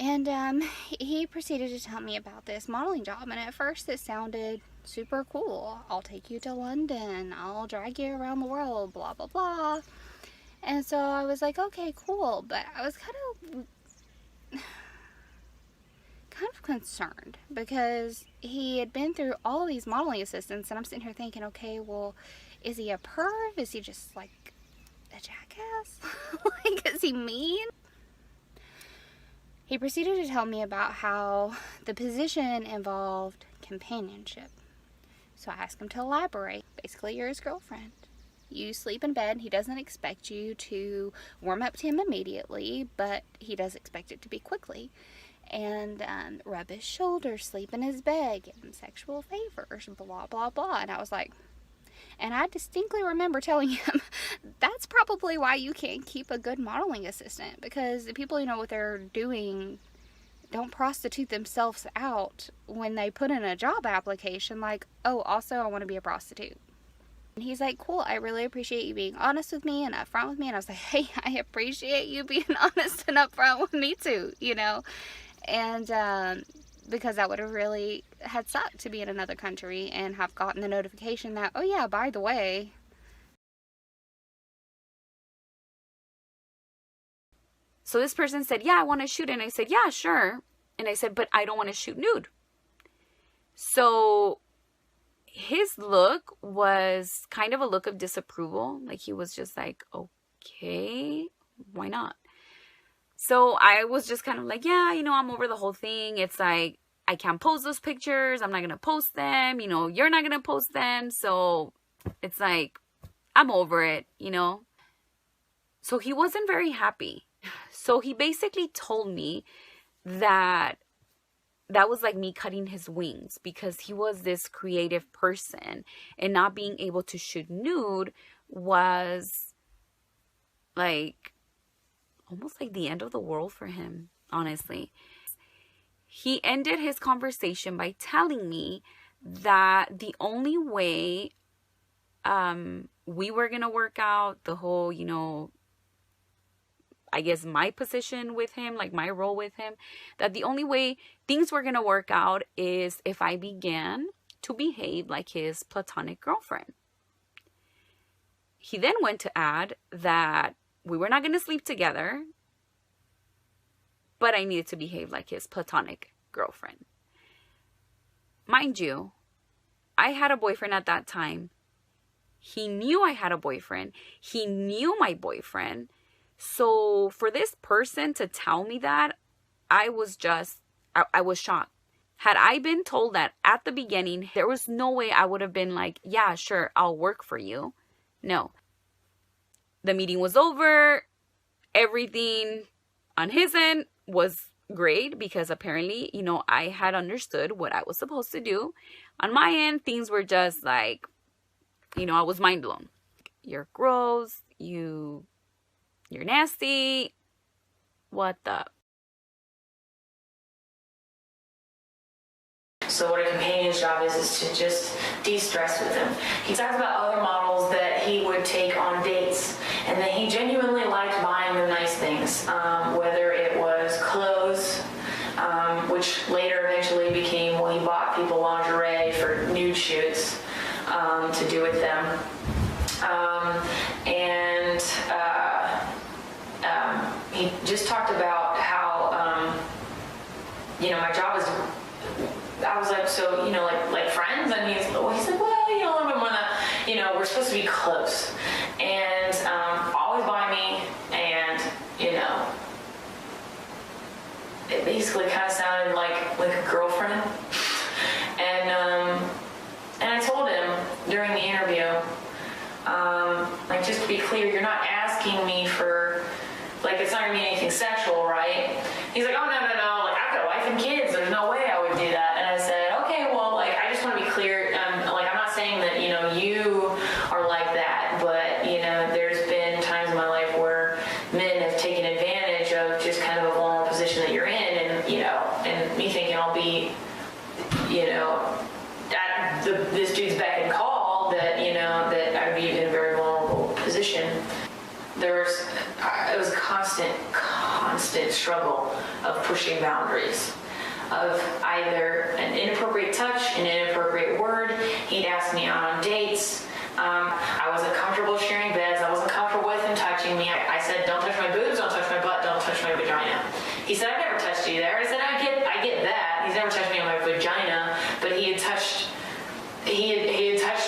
And he proceeded to tell me about this modeling job. And at first it sounded super cool. I'll take you to London. I'll drag you around the world, blah, blah, blah. And so I was like, okay, cool. But I was kind of concerned because he had been through all these modeling assistants. And I'm sitting here thinking, okay, well, is he a perv? Is he just like a jackass? Like, is he mean? He proceeded to tell me about how the position involved companionship. So I asked him to elaborate. Basically, you're his girlfriend. You sleep in bed. He doesn't expect you to warm up to him immediately, but he does expect it to be quickly. And rub his shoulders, sleep in his bed, give him sexual favors, blah, blah, blah. And I was like, and I distinctly remember telling him, that's probably why you can't keep a good modeling assistant, because the people who know what they're doing don't prostitute themselves out when they put in a job application like, oh, also I want to be a prostitute. And he's like, cool, I really appreciate you being honest with me and upfront with me. And I was like, hey, I appreciate you being honest and upfront with me too, you know. And because that would have really had sucked to be in another country and have gotten the notification that, oh yeah, by the way, so this person said, yeah, I want to shoot. And I said, yeah, sure. And I said, but I don't want to shoot nude. So his look was kind of a look of disapproval. Like, he was just like, okay, why not? So I was just kind of like, yeah, you know, I'm over the whole thing. It's like, I can't post those pictures. I'm not going to post them. You know, you're not going to post them. So it's like, I'm over it, you know. So he wasn't very happy. So he basically told me that was like me cutting his wings, because he was this creative person and not being able to shoot nude was like almost like the end of the world for him, honestly. He ended his conversation by telling me that the only way we were going to work out the whole, you know, I guess my position with him, like my role with him, that the only way things were going to work out is if I began to behave like his platonic girlfriend. He then went to add that we were not going to sleep together, but I needed to behave like his platonic girlfriend. Mind you, I had a boyfriend at that time. He knew I had a boyfriend. He knew my boyfriend. So for this person to tell me that, I was shocked. Had I been told that at the beginning, there was no way I would have been like, yeah, sure, I'll work for you. No. The meeting was over. Everything on his end was great, because apparently, you know, I had understood what I was supposed to do. On my end, things were just like, you know, I was mind blown. You're gross. You're nasty. What the? So what a companion's job is to just de-stress with him. He talks about other models that he would take on dates, and that he genuinely liked buying them nice things, whether it was clothes, which later eventually became, well, he bought people lingerie for nude shoots to do with them. He just talked about how, you know, my job is, I was like, so, you know, like friends? And he said, well, you know, a little bit more than that. You know, we're supposed to be close. And always by me, and, you know, it basically kind of sounded like a girlfriend. And I told him during the interview, like, just to be clear, you're not asking me for, like, it's not going to be anything sexual, right? He's like, oh, no, like, I've got a wife and kids, there's no way I would do that. And I said, okay, well, like, I just want to be clear, like, I'm not saying that, you know, you are like that, but, you know, there's been times in my life where men have taken advantage of just kind of a vulnerable position that you're in, and, you know, and me thinking I'll be, you know, at this dude's beck and call, that, you know, that I'd be in a very vulnerable position. It was a constant constant struggle of pushing boundaries, of either an inappropriate touch, an inappropriate word. He'd ask me out on dates. I wasn't comfortable sharing beds. I wasn't comfortable with him touching me. I said, don't touch my boobs, don't touch my butt, don't touch my vagina. He said, I've never touched you there. I said, I get that. He's never touched me on my vagina, but he had touched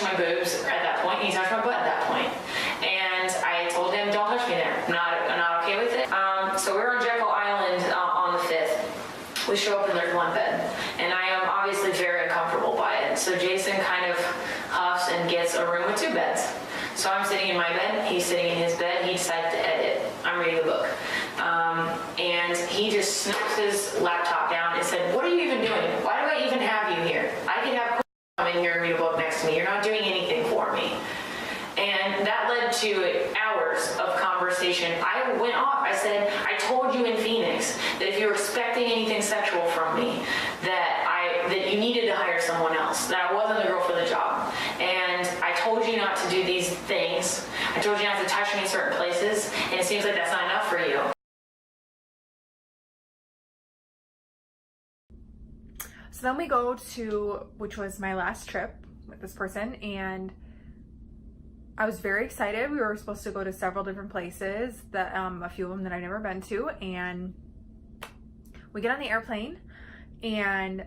my boobs at that point. He touched my butt at that point. And I told him, don't touch me there. I'm not okay with it. So we're on Jekyll Island on the 5th. We show up and there's one bed. And I am obviously very uncomfortable by it. So Jason kind of huffs and gets a room with 2 beds. So I'm sitting in my bed, he's sitting in his bed, he decided to edit. I'm reading a book. And he just snaps his laptop down and said, what are you even doing? Why do I even have you here? I could have come in here and read a book next to me. You're not doing anything for me. And that led to hours of conversation. I went off. I said, I told you in Phoenix that if you were expecting anything sexual from me, that you needed to hire someone else, that I wasn't the girl for the job. And I told you not to do these things. I told you not to touch me in certain places, and it seems like that's not enough for you. So then we go to, which was my last trip with this person, and I was very excited. We were supposed to go to several different places, that a few of them that I've never been to, and we get on the airplane, and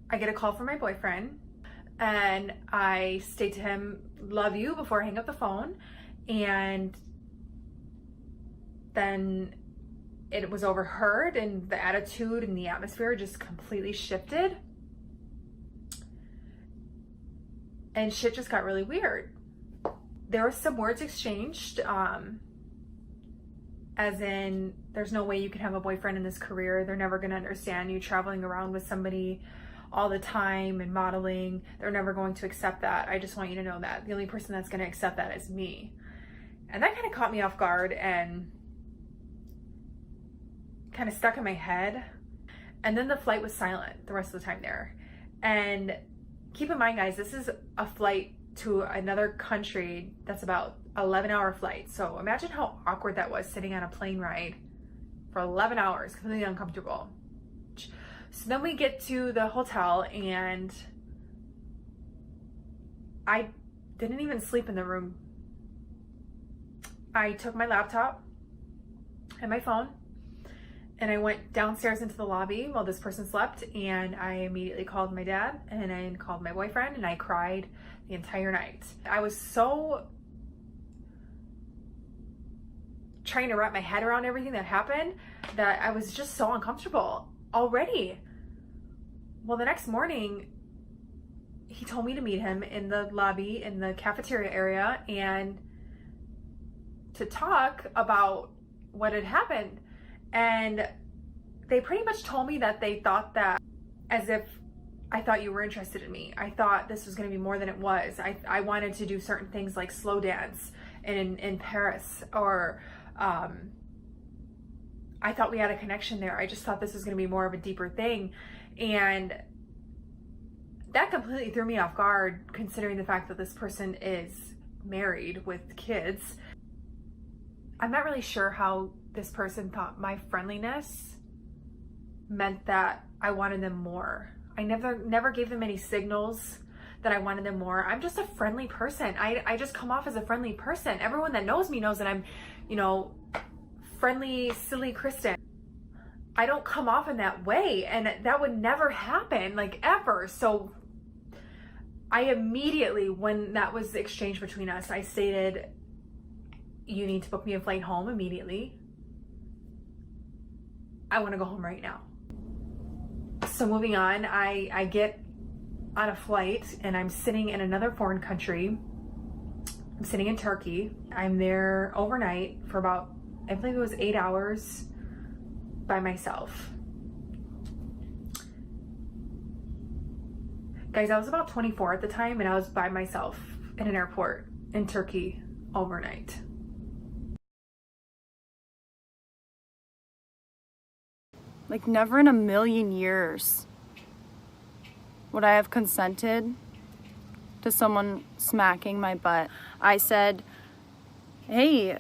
I get a call from my boyfriend, and I state to him, love you, before I hang up the phone, and then it was overheard, and the attitude and the atmosphere just completely shifted. And shit just got really weird. There was some words exchanged, as in, there's no way you can have a boyfriend in this career. They're never gonna understand you traveling around with somebody all the time and modeling. They're never going to accept that. I just want you to know that. The only person that's gonna accept that is me. And that kind of caught me off guard and kind of stuck in my head. And then the flight was silent the rest of the time there. And keep in mind, guys, this is a flight to another country that's about 11-hour flight. So imagine how awkward that was, sitting on a plane ride for 11 hours, completely uncomfortable. So then we get to the hotel, and I didn't even sleep in the room. I took my laptop and my phone, and I went downstairs into the lobby while this person slept, and I immediately called my dad, and I called my boyfriend, and I cried the entire night. I was so trying to wrap my head around everything that happened that I was just so uncomfortable already. Well, the next morning, he told me to meet him in the lobby in the cafeteria area and to talk about what had happened. And they pretty much told me that they thought that, as if I thought you were interested in me. I thought this was going to be more than it was. I wanted to do certain things like slow dance in Paris, or I thought we had a connection there. I just thought this was going to be more of a deeper thing. And that completely threw me off guard, considering the fact that this person is married with kids. I'm not really sure how this person thought my friendliness meant that I wanted them more. I never gave them any signals that I wanted them more. I'm just a friendly person. I just come off as a friendly person. Everyone that knows me knows that I'm, friendly, silly Kristen. I don't come off in that way, and that would never happen, like, ever. So I immediately, when that was exchanged between us, I stated, you need to book me a flight home immediately. I want to go home right now. So moving on, I get on a flight, and I'm sitting in another foreign country. I'm sitting in Turkey. I'm there overnight for about, I believe it was 8 hours by myself. Guys, I was about 24 at the time, and I was by myself in an airport in Turkey overnight. Like, never in a million years would I have consented to someone smacking my butt. I said, hey,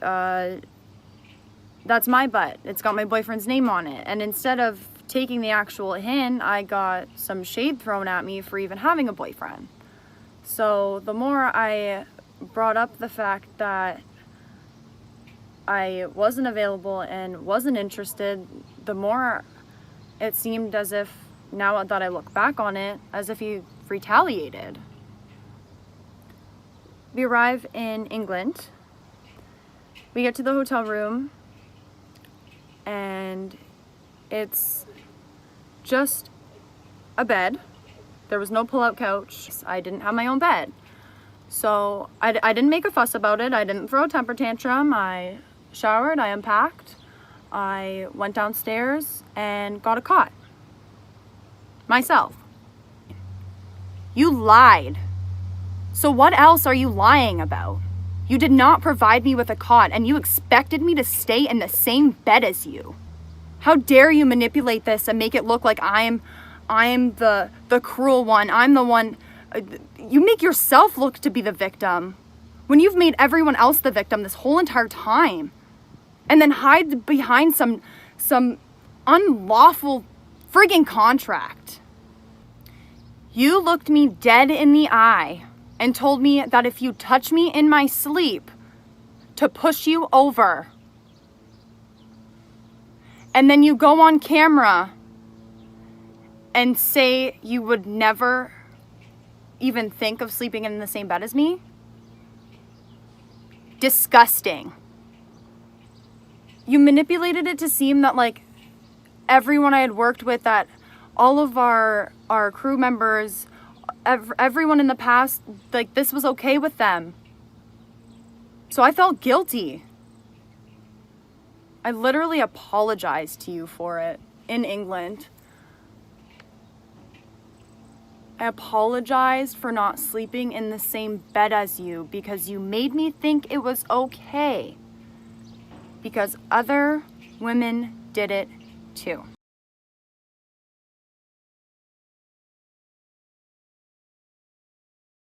that's my butt. It's got my boyfriend's name on it. And instead of taking the actual hint, I got some shade thrown at me for even having a boyfriend. So the more I brought up the fact that I wasn't available and wasn't interested, the more it seemed as if, now that I look back on it, as if he retaliated. We arrive in England. We get to the hotel room, and it's just a bed. There was no pull-out couch. I didn't have my own bed. So I didn't make a fuss about it. I didn't throw a temper tantrum. I showered, I unpacked, I went downstairs and got a cot. Myself. You lied. So what else are you lying about? You did not provide me with a cot, and you expected me to stay in the same bed as you. How dare you manipulate this and make it look like I'm the cruel one. I'm the one. You make yourself look to be the victim when you've made everyone else the victim this whole entire time. And then hide behind some unlawful friggin' contract. You looked me dead in the eye and told me that if you touch me in my sleep, to push you over. And then you go on camera and say you would never even think of sleeping in the same bed as me? Disgusting. You manipulated it to seem that, like, everyone I had worked with, that all of our crew members, everyone in the past, like, this was okay with them. So I felt guilty. I literally apologized to you for it in England. I apologized for not sleeping in the same bed as you because you made me think it was okay. Because other women did it too.